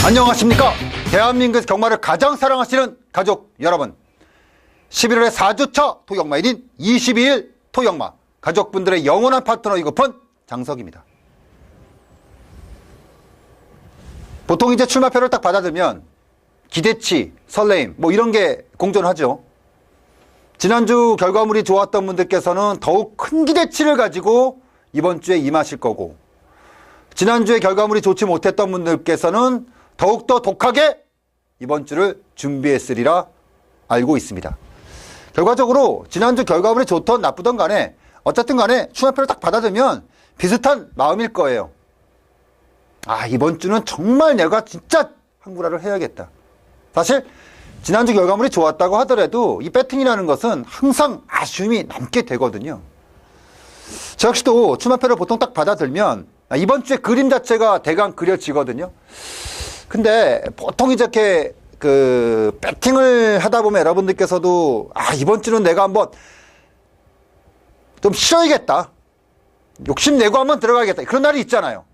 안녕하십니까. 대한민국에서 경마를 가장 사랑하시는 가족 여러분, 11월의 4주차 토경마일인 22일 토경마, 가족분들의 영원한 파트너 이고픈 장석입니다. 보통 이제 출마표를 딱 받아들면 기대치, 설레임 뭐 이런 게 공존하죠. 지난주 결과물이 좋았던 분들께서는 더욱 큰 기대치를 가지고 이번 주에 임하실 거고, 지난주에 결과물이 좋지 못했던 분들께서는 더욱더 독하게 이번 주를 준비했으리라 알고 있습니다. 결과적으로 지난주 결과물이 좋던 나쁘던 간에 어쨌든 간에 출마표를 딱 받아들면 비슷한 마음일 거예요. 아, 이번 주는 정말 내가 진짜 한구라를 해야겠다. 사실 지난주 결과물이 좋았다고 하더라도 이 배팅이라는 것은 항상 아쉬움이 남게 되거든요. 저 역시도 출마표를 보통 딱 받아들면 이번 주에 그림 자체가 대강 그려지거든요. 근데 보통 이렇게 배팅을 하다 보면 여러분들께서도 이번 주는 내가 한번 좀 쉬어야겠다, 욕심내고 한번 들어가야겠다, 그런 날이 있잖아요.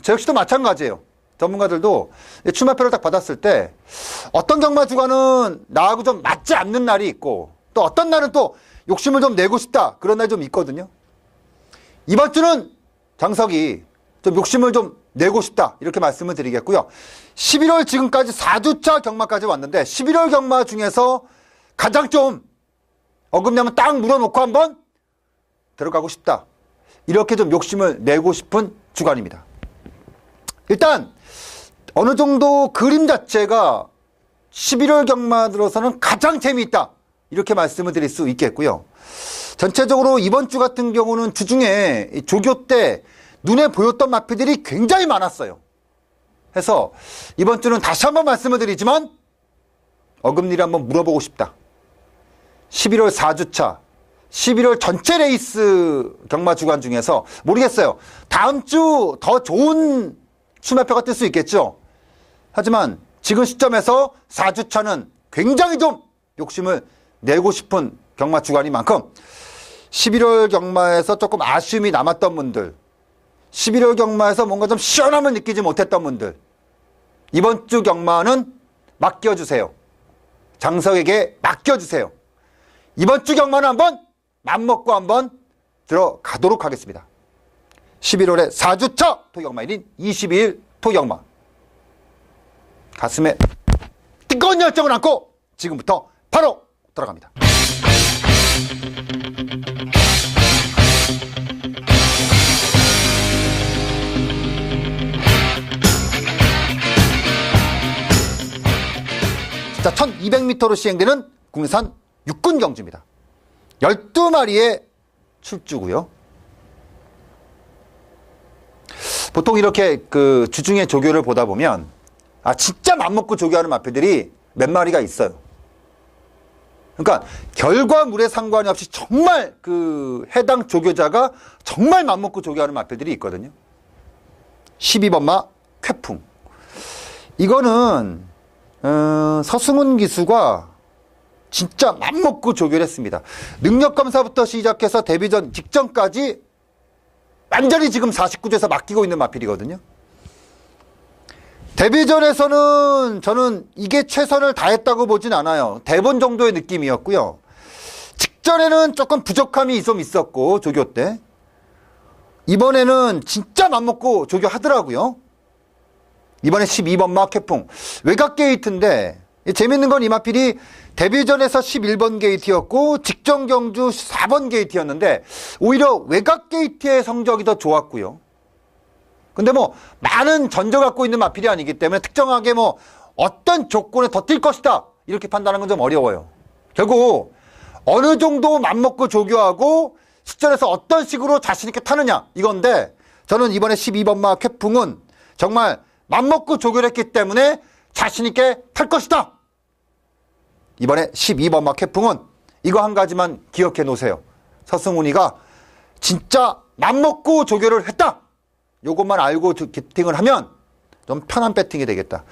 저 역시도 마찬가지예요. 전문가들도 출마표를 딱 받았을 때 어떤 경마 주간은 나하고 좀 맞지 않는 날이 있고, 또 어떤 날은 또 욕심을 좀 내고 싶다, 그런 날이 좀 있거든요. 이번 주는 장석이 좀 욕심을 좀 내고 싶다, 이렇게 말씀을 드리겠고요. 11월 지금까지 4주차 경마까지 왔는데 11월 경마 중에서 가장 좀 어긋나면 딱 물어놓고 한번 들어가고 싶다, 이렇게 좀 욕심을 내고 싶은 주간입니다. 일단 어느 정도 그림 자체가 11월 경마 들어서는 가장 재미있다, 이렇게 말씀을 드릴 수 있겠고요. 전체적으로 이번 주 같은 경우는 주중에 조교 때 눈에 보였던 마피들이 굉장히 많았어요. 해서 이번 주는 다시 한번 말씀을 드리지만 어금니를 한번 물어보고 싶다. 11월 4주차 11월 전체 레이스 경마 주간 중에서 모르겠어요, 다음 주 더 좋은 출마표가 뜰 수 있겠죠. 하지만 지금 시점에서 4주차는 굉장히 좀 욕심을 내고 싶은 경마 주간인 만큼 11월 경마에서 조금 아쉬움이 남았던 분들, 11월 경마에서 뭔가 좀 시원함을 느끼지 못했던 분들, 이번 주 경마는 맡겨주세요. 장석에게 맡겨주세요. 이번 주 경마는 한번 맘먹고 한번 들어가도록 하겠습니다. 11월의 4주차 토경마일인 22일 토경마, 가슴에 뜨거운 열정을 안고 지금부터 바로 들어갑니다. 자, 1200m로 시행되는 국내산 육군 경주입니다. 12마리의 출주고요. 보통 이렇게 주중에 조교를 보다 보면 진짜 맘먹고 조교하는 마표들이 몇 마리가 있어요. 그러니까 결과물에 상관이 없이 정말 해당 조교자가 정말 맘먹고 조교하는 마표들이 있거든요. 12번마 쾌풍, 이거는 서승훈 기수가 진짜 맘먹고 조교를 했습니다. 능력검사부터 시작해서 데뷔전 직전까지 완전히 지금 49조에서 맡기고 있는 마필이거든요. 데뷔전에서는 저는 이게 최선을 다했다고 보진 않아요. 대본 정도의 느낌이었고요. 직전에는 조금 부족함이 좀 있었고, 조교 때. 이번에는 진짜 맘먹고 조교하더라고요. 이번에 12번마 쾌풍, 외곽 게이트인데 재밌는 건 이 마필이 데뷔전에서 11번 게이트였고 직전 경주 4번 게이트였는데 오히려 외곽 게이트의 성적이 더 좋았고요. 근데 많은 전적 갖고 있는 마필이 아니기 때문에 특정하게 어떤 조건에 더 뛸 것이다, 이렇게 판단하는 건 좀 어려워요. 결국 어느 정도 맘먹고 조교하고 실전에서 어떤 식으로 자신있게 타느냐, 이건데 저는 이번에 12번마 쾌풍은 정말 맘먹고 조교를 했기 때문에 자신있게 탈 것이다. 이번에 12번마 쾌풍은 이거 한 가지만 기억해 놓으세요. 서승훈이가 진짜 맘먹고 조교를 했다, 요것만 알고 기팅을 하면 좀 편한 배팅이 되겠다.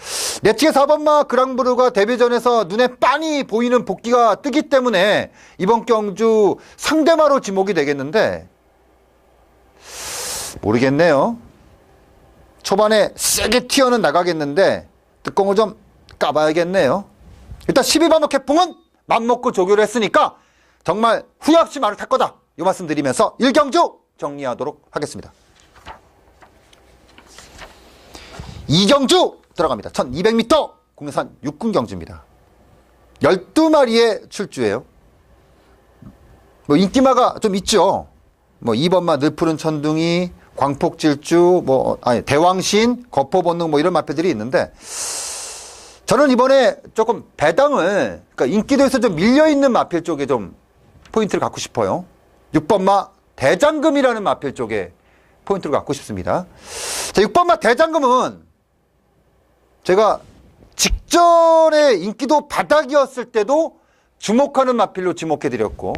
내치의 4번마 그랑브르가 데뷔전에서 눈에 빤히 보이는 복귀가 뜨기 때문에 이번 경주 상대마로 지목이 되겠는데 모르겠네요. 초반에 세게 튀어는 나가겠는데 뚜껑을 좀 까봐야겠네요. 일단 12번마 개풍은 맘먹고 조교를 했으니까 정말 후회 없이 말을 탈 거다. 이 말씀 드리면서 1경주 정리하도록 하겠습니다. 2경주 들어갑니다. 1200m 국내산 육군 경주입니다. 12마리의 출주예요. 뭐 인기마가 좀 있죠. 뭐 2번마 늘푸른 천둥이, 광폭질주, 대왕신, 거포본능 이런 마필들이 있는데 저는 이번에 조금 배당을, 그러니까 인기도에서 좀 밀려있는 마필 쪽에 좀 포인트를 갖고 싶어요. 6번마 대장금이라는 마필 쪽에 포인트를 갖고 싶습니다. 자, 6번마 대장금은 제가 직전에 인기도 바닥이었을 때도 주목하는 마필로 지목해드렸고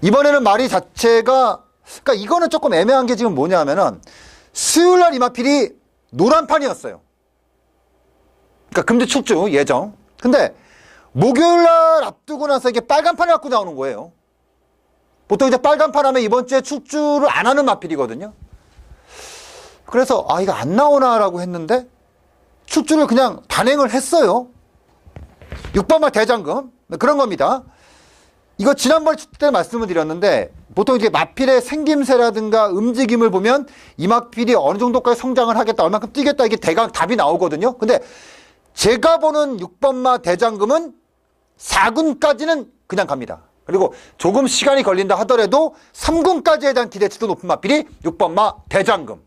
이번에는 마리 자체가, 그러니까 이거는 조금 애매한 게 지금 뭐냐면은 수요일날 이 마필이 노란판이었어요. 그러니까 금지 출주 예정. 근데 목요일날 앞두고 나서 이게 빨간판을 갖고 나오는 거예요. 보통 이제 빨간판 하면 이번 주에 출주를 안 하는 마필이거든요. 그래서 이거 안 나오나라고 했는데 출주를 그냥 단행을 했어요. 6번마 대장금 그런 겁니다. 이거 지난번에 때 말씀을 드렸는데 보통 이제 마필의 생김새라든가 움직임을 보면 이 마필이 어느 정도까지 성장을 하겠다, 얼마큼 뛰겠다, 이게 대강 답이 나오거든요. 근데 제가 보는 6번마 대장금은 4군까지는 그냥 갑니다. 그리고 조금 시간이 걸린다 하더라도 3군까지에 대한 기대치도 높은 마필이 6번마 대장금.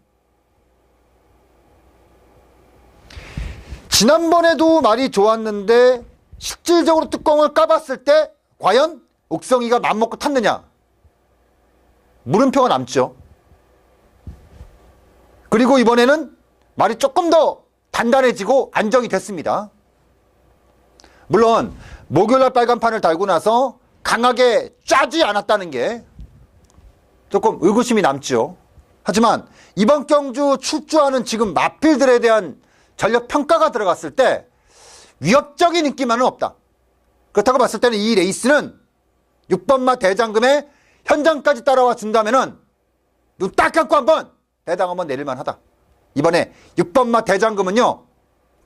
지난번에도 말이 좋았는데 실질적으로 뚜껑을 까봤을 때 과연 옥성이가 맘먹고 탔느냐? 물음표가 남죠. 그리고 이번에는 말이 조금 더 단단해지고 안정이 됐습니다. 물론 목요일날 빨간판을 달고 나서 강하게 짜지 않았다는 게 조금 의구심이 남죠. 하지만 이번 경주 출주하는 지금 마필들에 대한 전력 평가가 들어갔을 때 위협적인 인기만은 없다. 그렇다고 봤을 때는 이 레이스는 6번마 대장금의 현장까지 따라와 준다면은 눈 딱 감고 한번 배당 한번 내릴만 하다. 이번에 6번마 대장금은요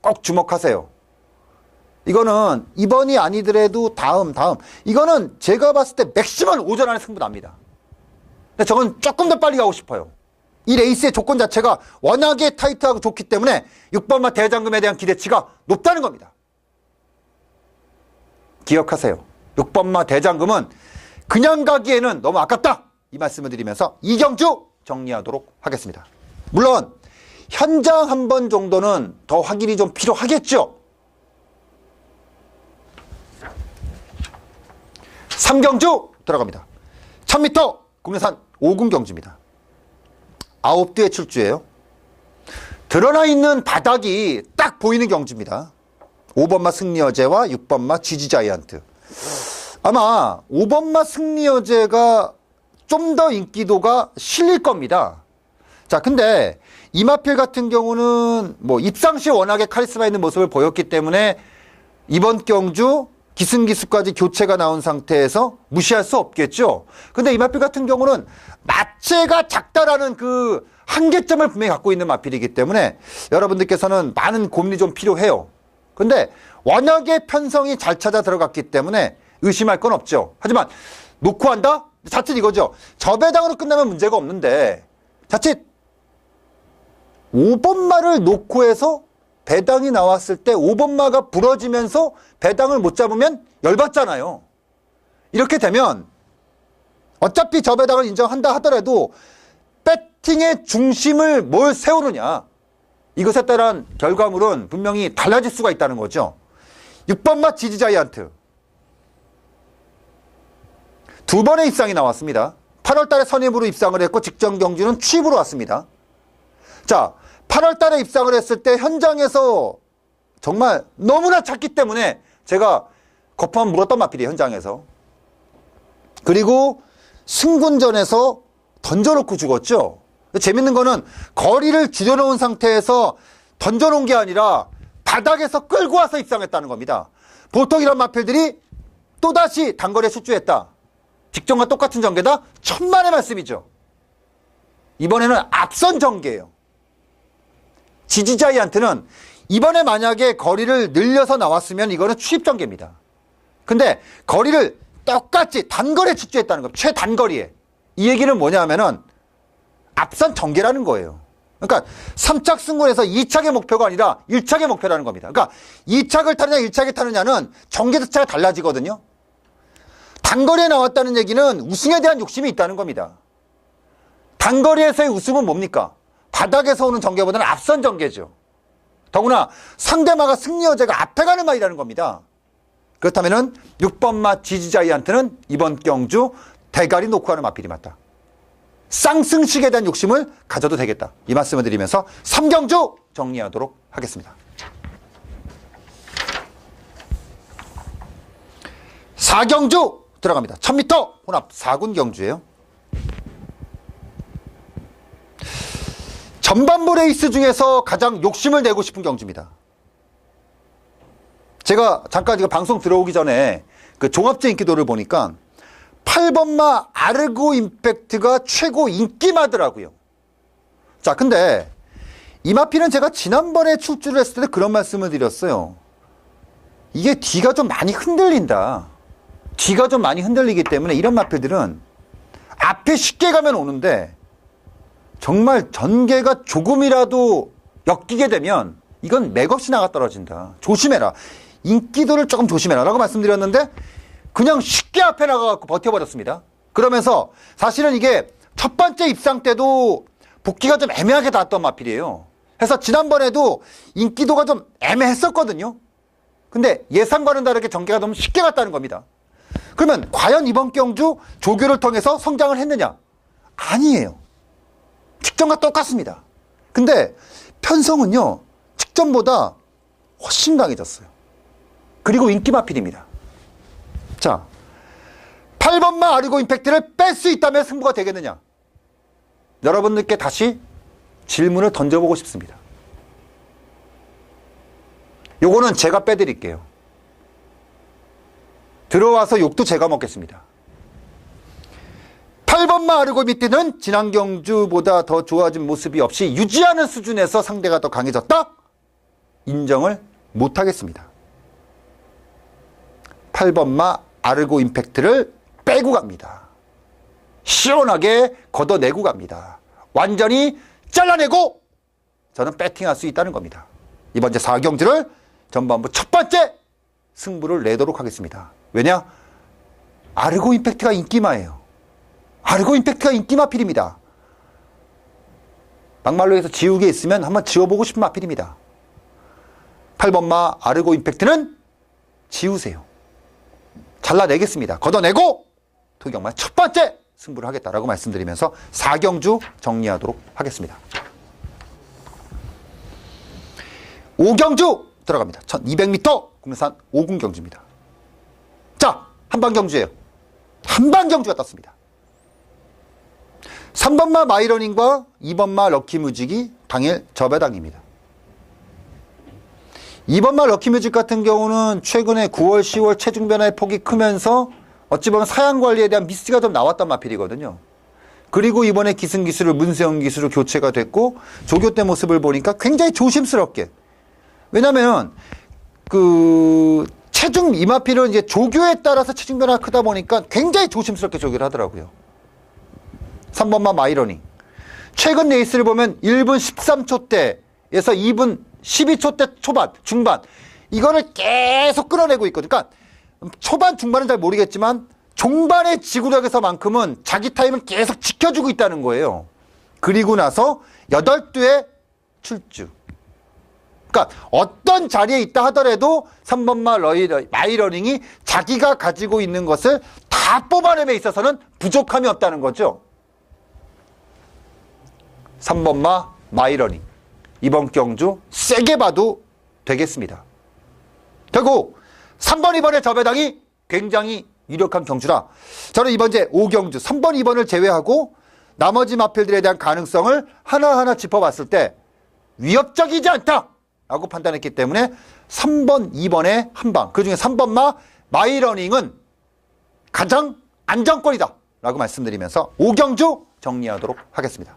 꼭 주목하세요. 이거는 이번이 아니더라도 다음 이거는 제가 봤을 때 맥시멈 오전 안에 승부 납니다. 근데 저건 조금 더 빨리 가고 싶어요. 이 레이스의 조건 자체가 워낙에 타이트하고 좋기 때문에 6번마 대장금에 대한 기대치가 높다는 겁니다. 기억하세요. 6번마 대장금은 그냥 가기에는 너무 아깝다. 이 말씀을 드리면서 2경주 정리하도록 하겠습니다. 물론 현장 한 번 정도는 더 확인이 좀 필요하겠죠. 3경주 들어갑니다. 1000m 국내산 5군 경주입니다. 9대의 출주예요. 드러나 있는 바닥이 딱 보이는 경주입니다. 5번마 승리여제와 6번마 지지자이언트. 아마 5번마 승리여제가 좀 더 인기도가 실릴 겁니다. 자, 근데 이마필 같은 경우는 뭐 입상시 워낙에 카리스마 있는 모습을 보였기 때문에 이번 경주 기승기수까지 교체가 나온 상태에서 무시할 수 없겠죠. 근데 이마필 같은 경우는 마체가 작다라는 그 한계점을 분명히 갖고 있는 마필이기 때문에 여러분들께서는 많은 고민이 좀 필요해요. 근데 워낙에 편성이 잘 찾아 들어갔기 때문에 의심할 건 없죠. 하지만 놓고 한다? 자칫 이거죠. 저 배당으로 끝나면 문제가 없는데 자칫 5번마를 놓고 해서 배당이 나왔을 때 5번마가 부러지면서 배당을 못 잡으면 열받잖아요. 이렇게 되면 어차피 저 배당을 인정한다 하더라도 배팅의 중심을 뭘 세우느냐, 이것에 따른 결과물은 분명히 달라질 수가 있다는 거죠. 6번마 지지자이언트 두 번의 입상이 나왔습니다. 8월 달에 선임으로 입상을 했고 직전 경주는 취입으로 왔습니다. 자, 8월 달에 입상을 했을 때 현장에서 정말 너무나 작기 때문에 제가 거품 물었던 마필이에요, 현장에서. 그리고 승군전에서 던져놓고 죽었죠. 재밌는 거는 거리를 줄여놓은 상태에서 던져놓은 게 아니라 바닥에서 끌고 와서 입상했다는 겁니다. 보통 이런 마필들이 또다시 단거리에 출주했다. 직전과 똑같은 전개다? 천만의 말씀이죠. 이번에는 앞선 전개예요. 지지자이한테는 이번에 만약에 거리를 늘려서 나왔으면 이거는 추입 전개입니다. 근데 거리를 똑같이 단거리에 출주했다는 겁니다. 최단거리에. 이 얘기는 뭐냐 하면은 앞선 전개라는 거예요. 그러니까 3착 승군에서 2착의 목표가 아니라 1착의 목표라는 겁니다. 그러니까 2착을 타느냐 1착을 타느냐는 전개 자체가 달라지거든요. 단거리에 나왔다는 얘기는 우승에 대한 욕심이 있다는 겁니다. 단거리에서의 우승은 뭡니까? 바닥에서 오는 전개보다는 앞선 전개죠. 더구나 상대마가 승리 여제가 앞에 가는 말이라는 겁니다. 그렇다면 6번마 지지자이한테는 이번 경주 대가리 놓고 하는 마필이 맞다. 쌍승식에 대한 욕심을 가져도 되겠다. 이 말씀을 드리면서 3경주 정리하도록 하겠습니다. 4경주 들어갑니다. 1000m 혼합 4군 경주예요. 전반부 레이스 중에서 가장 욕심을 내고 싶은 경주입니다. 제가 잠깐 이거 방송 들어오기 전에 그 종합제 인기도를 보니까 8번마 아르고 임팩트가 최고 인기마더라고요. 자, 근데 이 마필은 제가 지난번에 출주를 했을 때 그런 말씀을 드렸어요. 이게 뒤가 좀 많이 흔들린다. 뒤가 좀 많이 흔들리기 때문에 이런 마필들은 앞에 쉽게 가면 오는데 정말 전개가 조금이라도 엮이게 되면 이건 맥없이 나가 떨어진다. 조심해라. 인기도를 조금 조심해라 라고 말씀드렸는데 그냥 쉽게 앞에 나가갖고 버텨버렸습니다. 그러면서 사실은 이게 첫 번째 입상 때도 복귀가 좀 애매하게 닿았던 마필이에요. 그래서 지난번에도 인기도가 좀 애매했었거든요. 근데 예상과는 다르게 전개가 너무 쉽게 갔다는 겁니다. 그러면 과연 이번 경주 조교를 통해서 성장을 했느냐? 아니에요. 직전과 똑같습니다. 근데 편성은요, 직전보다 훨씬 강해졌어요. 그리고 인기 마필입니다. 자, 8번마 아르고 임팩트를 뺄 수 있다면 승부가 되겠느냐? 여러분들께 다시 질문을 던져보고 싶습니다. 요거는 제가 빼드릴게요. 들어와서 욕도 제가 먹겠습니다. 8번마 아르고 임팩트는 지난 경주보다 더 좋아진 모습이 없이 유지하는 수준에서 상대가 더 강해졌다? 인정을 못하겠습니다. 8번마 아르고 임팩트를 빼고 갑니다. 시원하게 걷어내고 갑니다. 완전히 잘라내고 저는 배팅할 수 있다는 겁니다. 이번 제 4경주를 전반부 첫 번째 승부를 내도록 하겠습니다. 왜냐? 아르고 임팩트가 인기마예요. 아르고 임팩트가 인기마필입니다. 막말로 해서 지우개 있으면 한번 지워보고 싶은 마필입니다. 8번마 아르고 임팩트는 지우세요. 잘라내겠습니다. 걷어내고 도경만 첫 번째 승부를 하겠다라고 말씀드리면서 4경주 정리하도록 하겠습니다. 5경주 들어갑니다. 1200m 국내산 5군 경주입니다. 자, 한방 경주예요. 한방 경주가 떴습니다. 3번마 마이러닝과 2번마 럭키뮤직이 당일 저배당입니다. 2번마 럭키뮤직 같은 경우는 최근에 9월, 10월 체중 변화의 폭이 크면서 어찌 보면 사양 관리에 대한 미스가 좀 나왔던 마필이거든요. 그리고 이번에 기승기술을 문세영 기술로 교체가 됐고 조교 때 모습을 보니까 굉장히 조심스럽게. 왜냐면 체중 이 마필은 이제 조교에 따라서 체중 변화가 크다 보니까 굉장히 조심스럽게 조교를 하더라고요. 3번마 마이러닝. 최근 레이스를 보면 1분 13초대에서 2분 12초대 초반, 중반. 이거를 계속 끌어내고 있거든요. 그러니까 초반, 중반은 잘 모르겠지만 종반의 지구력에서만큼은 자기 타임을 계속 지켜주고 있다는 거예요. 그리고 나서 8두의 출주. 그러니까 어떤 자리에 있다 하더라도 3번마 마이러닝이 자기가 가지고 있는 것을 다 뽑아내에 있어서는 부족함이 없다는 거죠. 3번마 마이러닝. 이번 경주 세게 봐도 되겠습니다. 결국 3번, 2번의 저배당이 굉장히 유력한 경주라 저는 이번 제 5경주 3번, 2번을 제외하고 나머지 마필들에 대한 가능성을 하나하나 짚어봤을 때 위협적이지 않다라고 판단했기 때문에 3번, 2번의 한방, 그중에 3번마 마이러닝은 가장 안정권이다 라고 말씀드리면서 5경주 정리하도록 하겠습니다.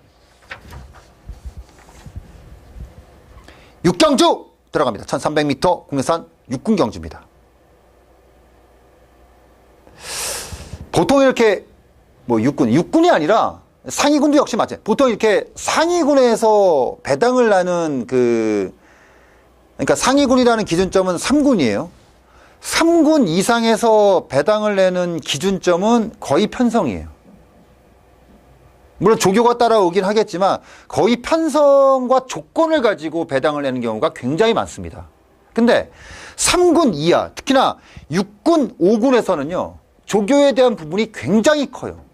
6경주 들어갑니다. 1300m 국내산 육군 경주입니다. 보통 이렇게 육군이 아니라 상위군도 역시 마찬가지. 보통 이렇게 상위군에서 배당을 나는 그러니까 상위군이라는 기준점은 3군이에요. 3군 이상에서 배당을 내는 기준점은 거의 편성이에요. 물론 조교가 따라오긴 하겠지만 거의 편성과 조건을 가지고 배당을 내는 경우가 굉장히 많습니다. 근데 3군 이하, 특히나 6군, 5군에서는요. 조교에 대한 부분이 굉장히 커요.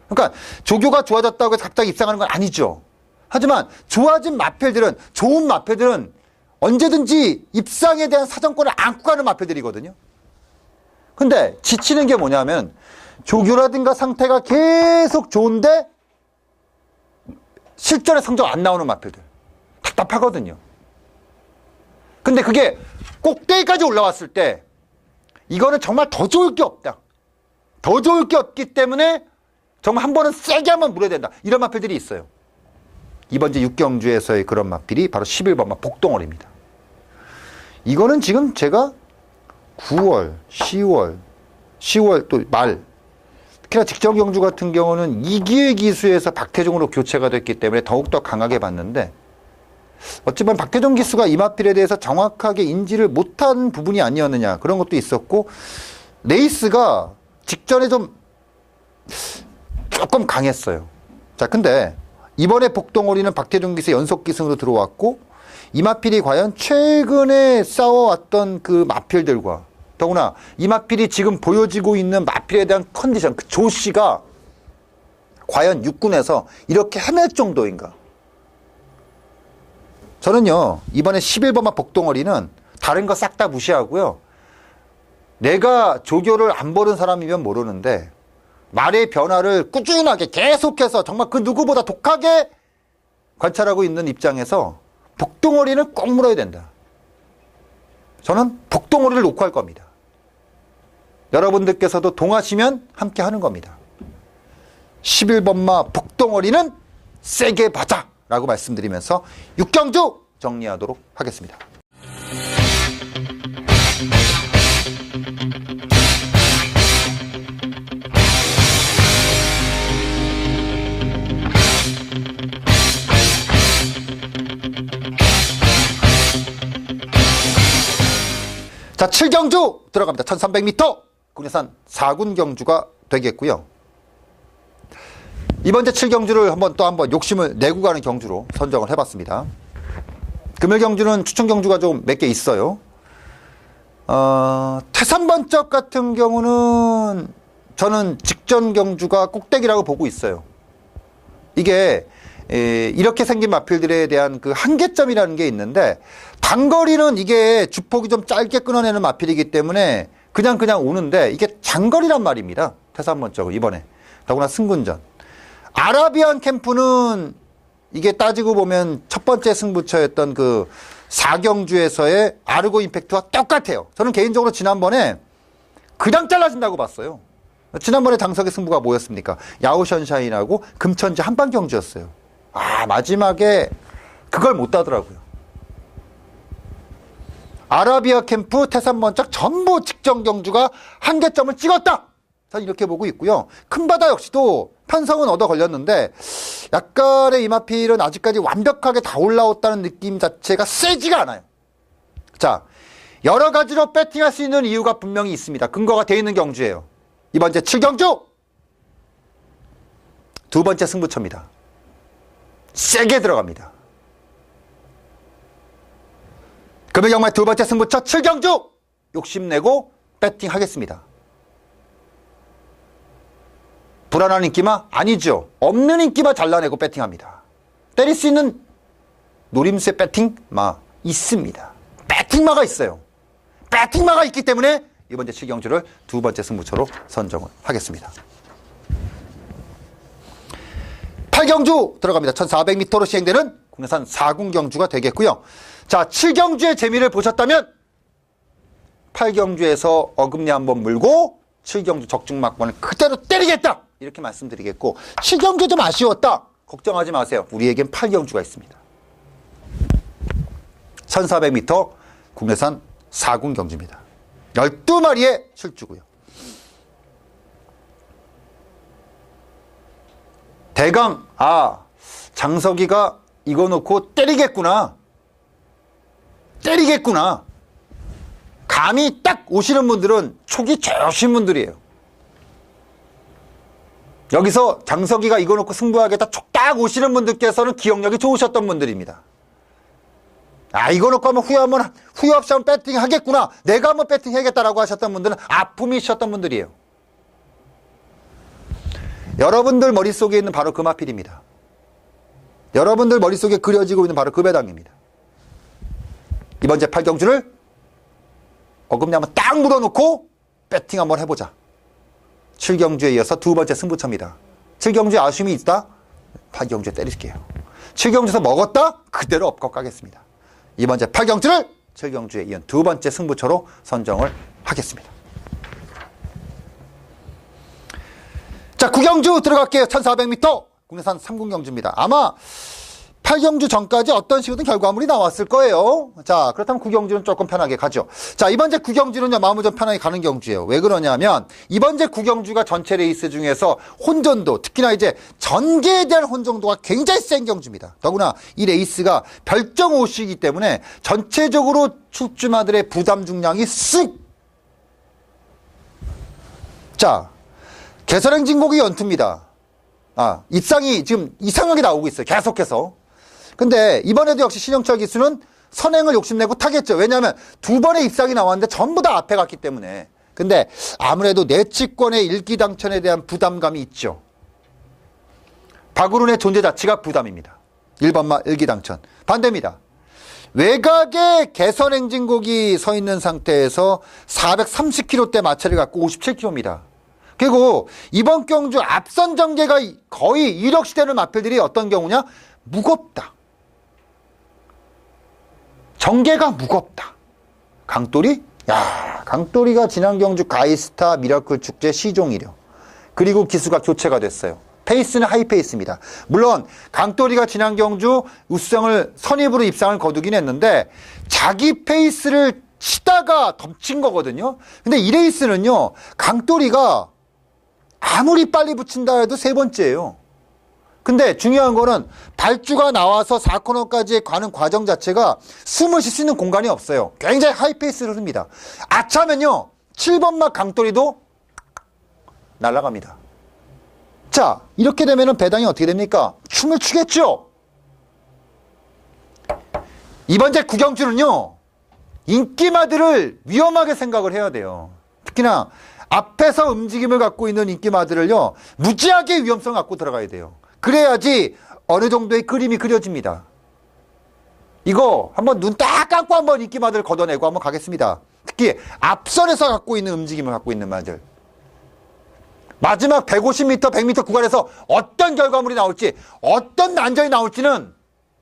그러니까 조교가 좋아졌다고 해서 갑자기 입상하는 건 아니죠. 하지만 좋아진 마필들은, 좋은 마필들은 언제든지 입상에 대한 사정권을 안고 가는 마필들이거든요. 근데 지치는 게 뭐냐면 조교라든가 상태가 계속 좋은데 실전에 성적 안 나오는 마필들. 답답하거든요. 근데 그게 꼭대기까지 올라왔을 때 이거는 정말 더 좋을 게 없다. 더 좋을 게 없기 때문에 정말 한 번은 세게 한번 물어야 된다. 이런 마필들이 있어요. 이번 주 6경주에서의 그런 마필이 바로 11번마 복동월입니다. 이거는 지금 제가 9월, 10월 또 말, 특히나 직전 경주 같은 경우는 2기의 기수에서 박태종으로 교체가 됐기 때문에 더욱더 강하게 봤는데 어찌보면 박태종 기수가 이 마필에 대해서 정확하게 인지를 못한 부분이 아니었느냐 그런 것도 있었고 레이스가 직전에 조금 강했어요. 자, 근데 이번에 복동월이는 박태종 기수 연속 기승으로 들어왔고 이 마필이 과연 최근에 싸워왔던 그 마필들과 더구나 이 마필이 지금 보여지고 있는 마필에 대한 컨디션, 그 조씨가 과연 육군에서 이렇게 헤맬 정도인가? 저는요, 이번에 11번마 복동월이는 다른 거 싹 다 무시하고요. 내가 조교를 안 보는 사람이면 모르는데 말의 변화를 꾸준하게 계속해서 정말 그 누구보다 독하게 관찰하고 있는 입장에서 복동월이는 꼭 물어야 된다. 저는 복동월이를 놓고 할 겁니다. 여러분들께서도 동하시면 함께 하는 겁니다. 11번마 복동월이는 세게 봐자 라고 말씀드리면서 6경주 정리하도록 하겠습니다. 자, 7경주 들어갑니다. 1300m 국내산 4군 경주가 되겠고요. 이번 주 7경주를 한번 욕심을 내고 가는 경주로 선정을 해봤습니다. 금일 경주는 추천 경주가 좀 몇 개 있어요. 태산번쩍 같은 경우는 저는 직전 경주가 꼭대기라고 보고 있어요. 이게 이렇게 생긴 마필들에 대한 그 한계점이라는 게 있는데 단거리는 이게 주폭이 좀 짧게 끊어내는 마필이기 때문에 그냥 오는데 이게 장거리란 말입니다. 태산번쩍은 이번에 더구나 승군전. 아라비안 캠프는 이게 따지고 보면 첫 번째 승부처였던 그 4경주에서의 아르고 임팩트와 똑같아요. 저는 개인적으로 지난번에 그냥 잘라진다고 봤어요. 지난번에 당석의 승부가 뭐였습니까? 야오션샤인하고 금천지 한방 경주였어요. 마지막에 그걸 못 따더라고요. 아라비아 캠프, 태산번쩍 전부 직전 경주가 한계점을 찍었다. 저는 이렇게 보고 있고요. 큰바다 역시도 편성은 얻어 걸렸는데 약간의 이 마필은 아직까지 완벽하게 다 올라왔다는 느낌 자체가 세지가 않아요. 자, 여러 가지로 배팅할 수 있는 이유가 분명히 있습니다. 근거가 되어 있는 경주예요. 이번 주 7경주 두 번째 승부처입니다. 세게 들어갑니다. 금일 경마의 두 번째 승부처 7경주 욕심내고 배팅하겠습니다. 불안한 인기마? 아니죠. 없는 인기마 잘라내고 배팅합니다. 때릴 수 있는 노림수의 배팅마 있습니다. 배팅마가 있어요. 배팅마가 있기 때문에 이번 주 7경주를 두 번째 승부처로 선정을 하겠습니다. 8경주 들어갑니다. 1400m로 시행되는 국내산 4군경주가 되겠고요. 자, 7경주의 재미를 보셨다면 8경주에서 어금니 한번 물고 7경주 적중막번을 그대로 때리겠다 이렇게 말씀드리겠고, 7경주 좀 아쉬웠다 걱정하지 마세요. 우리에겐 8경주가 있습니다. 1400m 국내산 4군경주입니다. 12마리의 출주고요. 대강 장석이가 이거 놓고 때리겠구나 감이 딱 오시는 분들은 촉이 좋으신 분들이에요. 여기서 장석이가 이거 놓고 승부하겠다 촉 딱 오시는 분들께서는 기억력이 좋으셨던 분들입니다. 이거 놓고 한번 후회 없이 한번 배팅 하겠구나, 내가 한번 배팅 해야겠다라고 하셨던 분들은 아픔이 있었던 분들이에요. 여러분들 머릿속에 있는 바로 그 마필입니다. 여러분들 머릿속에 그려지고 있는 바로 그 배당입니다. 이번 제 8경주를 어금니 한번 딱 물어놓고 배팅 한번 해보자. 7경주에 이어서 두 번째 승부처입니다. 7경주에 아쉬움이 있다? 8경주에 때릴게요. 7경주에서 먹었다? 그대로 업고 가겠습니다. 이번 제 8경주를 7경주에 이은 두 번째 승부처로 선정을 하겠습니다. 자, 9경주 들어갈게요. 1400m 국내산 3군경주입니다. 아마 8경주 전까지 어떤 식으로든 결과물이 나왔을 거예요. 자, 그렇다면 9경주는 조금 편하게 가죠. 자, 이번 제 9경주는요, 마음을 좀 편하게 가는 경주예요. 왜 그러냐면, 이번 제 9경주가 전체 레이스 중에서 혼전도, 특히나 이제 전개에 대한 혼전도가 굉장히 센 경주입니다. 더구나 이 레이스가 별정 5시이기 때문에 전체적으로 출주마들의 부담 중량이 쑥! 자, 개선행진곡이 연투입니다. 입상이 지금 이상하게 나오고 있어요. 계속해서. 근데 이번에도 역시 신영철 기수는 선행을 욕심내고 타겠죠. 왜냐하면 두 번의 입상이 나왔는데 전부 다 앞에 갔기 때문에. 근데 아무래도 내치권의 일기당천에 대한 부담감이 있죠. 박우른의 존재 자체가 부담입니다. 1번마 일기당천. 반대입니다. 외곽에 개선행진곡이 서 있는 상태에서 430km대 마찰을 갖고 57km입니다. 그리고 이번 경주 앞선 전개가 거의 이력시되는 마필들이 어떤 경우냐? 무겁다. 전개가 무겁다. 강돌이? 강돌이가 지난 경주 가이스타 미라클 축제 시종이려. 그리고 기수가 교체가 됐어요. 페이스는 하이페이스입니다. 물론 강돌이가 지난 경주 우수성을 선입으로 입상을 거두긴 했는데 자기 페이스를 치다가 덮친 거거든요. 근데 이 레이스는요, 강돌이가 아무리 빨리 붙인다 해도 세 번째예요. 근데 중요한 거는 발주가 나와서 4코너까지 가는 과정 자체가 숨을 쉴 수 있는 공간이 없어요. 굉장히 하이페이스를 흡니다. 아차면요, 7번막 강돌이도 날아갑니다. 자, 이렇게 되면은 배당이 어떻게 됩니까? 춤을 추겠죠? 이번 제 9경주는요, 인기마들을 위험하게 생각을 해야 돼요. 특히나 앞에서 움직임을 갖고 있는 인기마들을요, 무지하게 위험성을 갖고 들어가야 돼요. 그래야지 어느 정도의 그림이 그려집니다. 이거 한번 눈 딱 감고 한번 인기마들을 걷어내고 한번 가겠습니다. 특히 앞선에서 갖고 있는 움직임을 갖고 있는 마들. 마지막 150m, 100m 구간에서 어떤 결과물이 나올지, 어떤 난전이 나올지는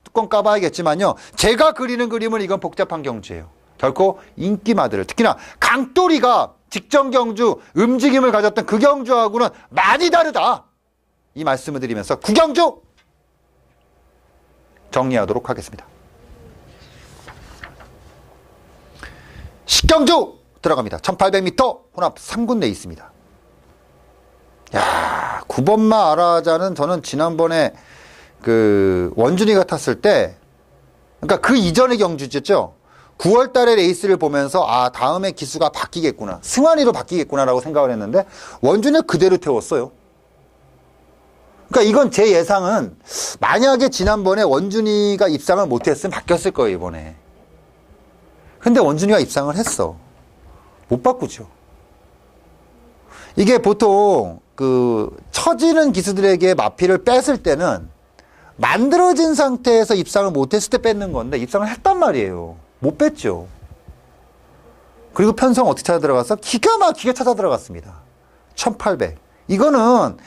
뚜껑 까봐야겠지만요, 제가 그리는 그림은 이건 복잡한 경주예요. 결코 인기마들을, 특히나 강돌이가 직전 경주 움직임을 가졌던 그 경주하고는 많이 다르다, 이 말씀을 드리면서 9경주 정리하도록 하겠습니다. 10경주 들어갑니다. 1800m 혼합 3군 레이스입니다. 9번마 아라자는 저는 지난번에 그 원준이가 탔을 때, 그러니까 그 이전의 경주였죠. 9월 달에 레이스를 보면서 다음에 기수가 바뀌겠구나, 승환이로 바뀌겠구나라고 생각을 했는데 원준이를 그대로 태웠어요. 그러니까 이건 제 예상은, 만약에 지난번에 원준이가 입상을 못했으면 바뀌었을 거예요, 이번에. 근데 원준이가 입상을 했어. 못 바꾸죠. 이게 보통 처지는 기수들에게 마피를 뺐을 때는 만들어진 상태에서 입상을 못했을 때 뺏는 건데, 입상을 했단 말이에요. 못 뺐죠. 그리고 편성 어떻게 찾아 들어갔어? 기가 막히게 찾아 들어갔습니다. 1800. 이거는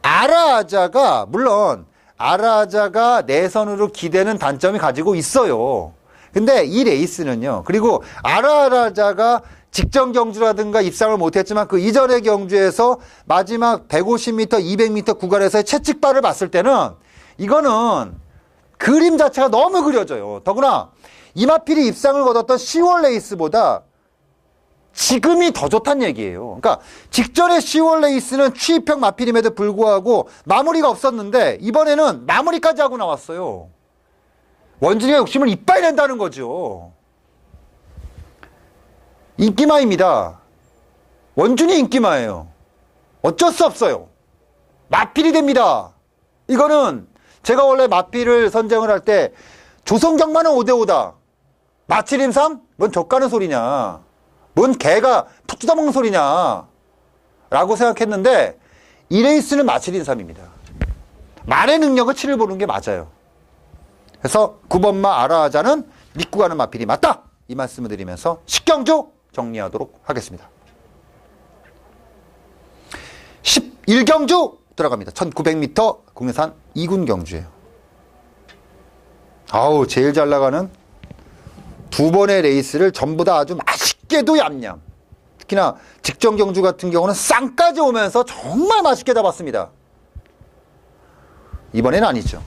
아라아자가, 물론 아라자가 내선으로 기대는 단점이 가지고 있어요. 근데 이 레이스는요. 그리고 아라자가 직전 경주라든가 입상을 못했지만 그 이전의 경주에서 마지막 150m, 200m 구간에서의 채찍발을 봤을 때는 이거는 그림 자체가 너무 그려져요. 더구나 이마필이 입상을 거뒀던 10월 레이스보다 지금이 더 좋단 얘기예요. 그러니까 직전의 10월 레이스는 취입형 마필임에도 불구하고 마무리가 없었는데 이번에는 마무리까지 하고 나왔어요. 원준이가 욕심을 이빨 낸다는 거죠. 인기마입니다. 원준이 인기마예요. 어쩔 수 없어요. 마필이 됩니다. 이거는 제가 원래 마필을 선정을 할 때 조성경마는 5대5다. 마칠임삼? 뭔 족가는 소리냐. 뭔 개가 푹 뜯어먹는 소리냐. 라고 생각했는데 이 레이스는 마칠임삼입니다. 말의 능력을 치를 보는 게 맞아요. 그래서 9번마 아라하자는 믿고 가는 마필이 맞다. 이 말씀을 드리면서 10경주 정리하도록 하겠습니다. 11경주 들어갑니다. 1900m 국내산 2군 경주예요. 아우, 제일 잘 나가는 두 번의 레이스를 전부 다 아주 맛있게도 얌얌. 특히나 직전 경주 같은 경우는 쌍까지 오면서 정말 맛있게 잡았습니다. 이번엔 아니죠.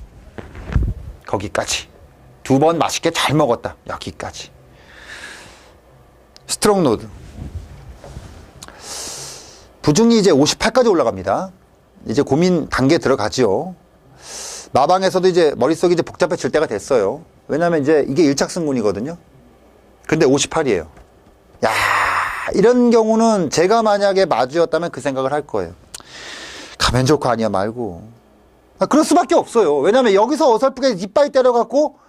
거기까지. 두 번 맛있게 잘 먹었다. 여기까지. 스트롱로드. 부중이 이제 58까지 올라갑니다. 이제 고민 단계 들어가죠. 마방에서도 이제 머릿속이 이제 복잡해질 때가 됐어요. 왜냐면 이제 이게 1착 승군이거든요. 근데 58이에요. 야, 이런 경우는 제가 만약에 마주였다면 그 생각을 할 거예요. 가면 좋고 아니야 말고. 그럴 수밖에 없어요. 왜냐면 여기서 어설프게 이빨 때려갖고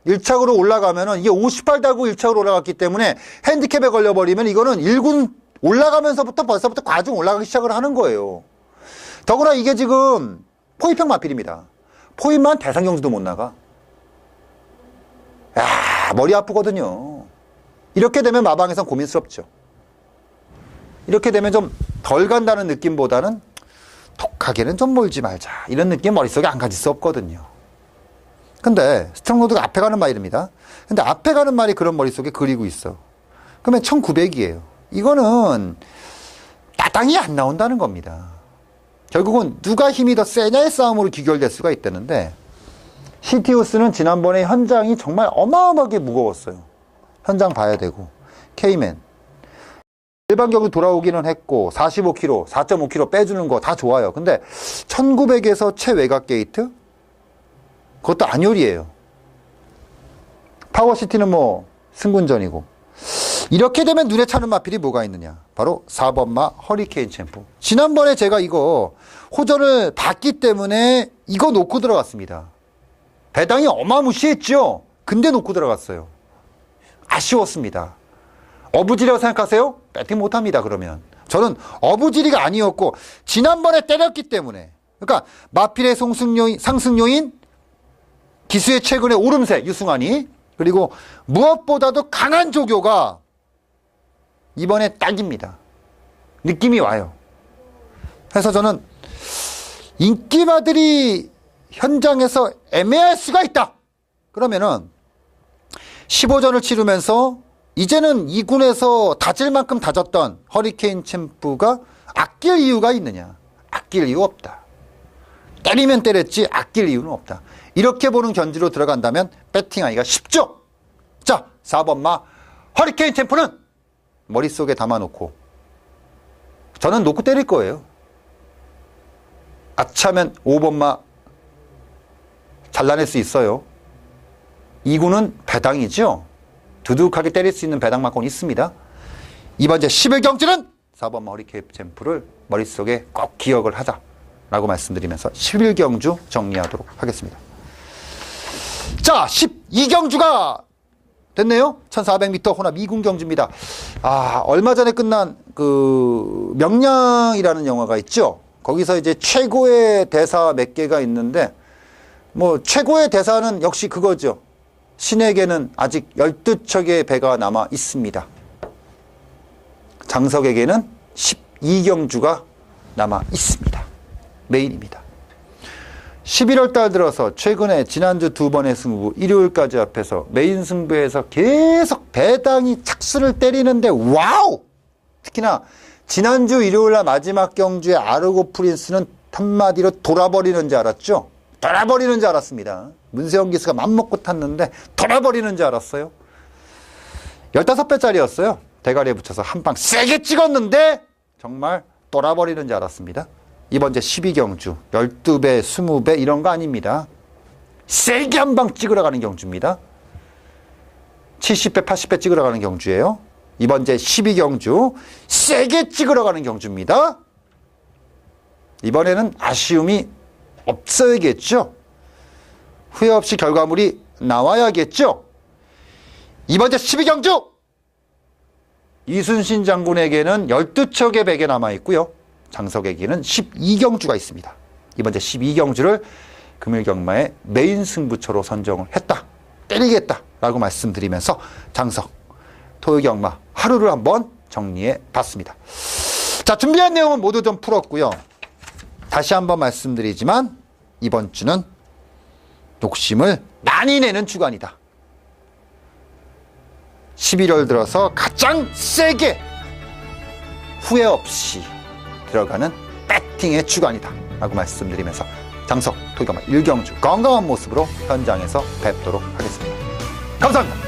1착으로 올라가면은 이게 58 달고 1착으로 올라갔기 때문에 핸디캡에 걸려버리면 이거는 1군 올라가면서부터 벌써부터 과중 올라가기 시작을 하는 거예요. 더구나 이게 지금 포입형 마필입니다. 포입만 대상경주도 못 나가. 야, 머리 아프거든요. 이렇게 되면 마방에선 고민스럽죠. 이렇게 되면 좀 덜 간다는 느낌보다는 독하게는 좀 몰지 말자. 이런 느낌 머릿속에 안 가질 수 없거든요. 근데 스트롱로드가 앞에 가는 말입니다. 근데 앞에 가는 말이 그런 머릿속에 그리고 있어. 그러면 1900이에요. 이거는 마땅히 안 나온다는 겁니다. 결국은 누가 힘이 더 세냐의 싸움으로 귀결될 수가 있다는데 시티우스는 지난번에 현장이 정말 어마어마하게 무거웠어요. 현장 봐야 되고 케이맨 일반 경기 돌아오기는 했고 45km, 4.5km 빼주는 거 다 좋아요. 근데 1900에서 최외곽 게이트 그것도 안요리예요. 파워시티는 뭐 승군전이고 이렇게 되면 눈에 차는 마필이 뭐가 있느냐. 바로 4번마 허리케인 챔프. 지난번에 제가 이거 호전을 봤기 때문에 이거 놓고 들어갔습니다. 배당이 어마무시했죠. 근데 놓고 들어갔어요. 아쉬웠습니다. 어부지리라고 생각하세요? 배팅 못합니다. 그러면 저는 어부지리가 아니었고 지난번에 때렸기 때문에 그러니까 마필의 상승요인 기수의 최근의 오름세 유승환이 그리고 무엇보다도 강한 조교가 이번에 딱입니다. 느낌이 와요. 그래서 저는 인기마들이 현장에서 애매할 수가 있다. 그러면은 15전을 치르면서 이제는 2군에서 다질 만큼 다졌던 허리케인 챔프가 아낄 이유가 있느냐. 아낄 이유 없다. 때리면 때렸지 아낄 이유는 없다. 이렇게 보는 견지로 들어간다면 배팅하기가 쉽죠. 자, 4번마 허리케인 챔프는 머릿속에 담아놓고 저는 놓고 때릴 거예요. 아차면 5번마 잘라낼 수 있어요. 2군은 배당이죠. 두둑하게 때릴 수 있는 배당만큼은 있습니다. 이번 제 11경주는 4번마 허리케인 챔프를 머릿속에 꼭 기억을 하자라고 말씀드리면서 11경주 정리하도록 하겠습니다. 자, 12경주가 됐네요. 1400m 혼합 2군 경주입니다. 아, 얼마 전에 끝난 그 명량이라는 영화가 있죠. 거기서 이제 최고의 대사 몇 개가 있는데 뭐 최고의 대사는 역시 그거죠. 신에게는 아직 12척의 배가 남아 있습니다. 장석에게는 12경주가 남아 있습니다. 메인입니다. 11월 달 들어서 최근에 지난주 2번의 승부 일요일까지 합해서 메인 승부에서 계속 배당이 착수를 때리는데 와우! 특히나 지난주 일요일날 마지막 경주의 아르고 프린스는 한마디로 돌아버리는 줄 알았죠? 돌아버리는 줄 알았습니다. 문세영 기수가 맘먹고 탔는데 돌아버리는 줄 알았어요. 15배짜리였어요. 대가리에 붙여서 한 방 세게 찍었는데 정말 돌아버리는 줄 알았습니다. 이번 제 12경주 12배, 20배 이런 거 아닙니다. 세게 한 방 찍으러 가는 경주입니다. 70배, 80배 찍으러 가는 경주예요. 이번 제 12경주 세게 찍으러 가는 경주입니다. 이번에는 아쉬움이 없어야겠죠. 후회 없이 결과물이 나와야겠죠. 이번 제 12경주 이순신 장군에게는 12척의 베개 남아있고요. 장석에게는 12경주가 있습니다. 이번 제 12경주를 금일경마의 메인 승부처로 선정을 했다. 때리겠다 라고 말씀드리면서 장석, 토요경마 하루를 한번 정리해 봤습니다. 자, 준비한 내용은 모두 좀 풀었고요. 다시 한번 말씀드리지만 이번 주는 욕심을 많이 내는 주간이다. 11월 들어서 가장 세게 후회 없이 들어가는 배팅의 주간이다 라고 말씀드리면서 장석, 토요경마 1경주 건강한 모습으로 현장에서 뵙도록 하겠습니다. 감사합니다.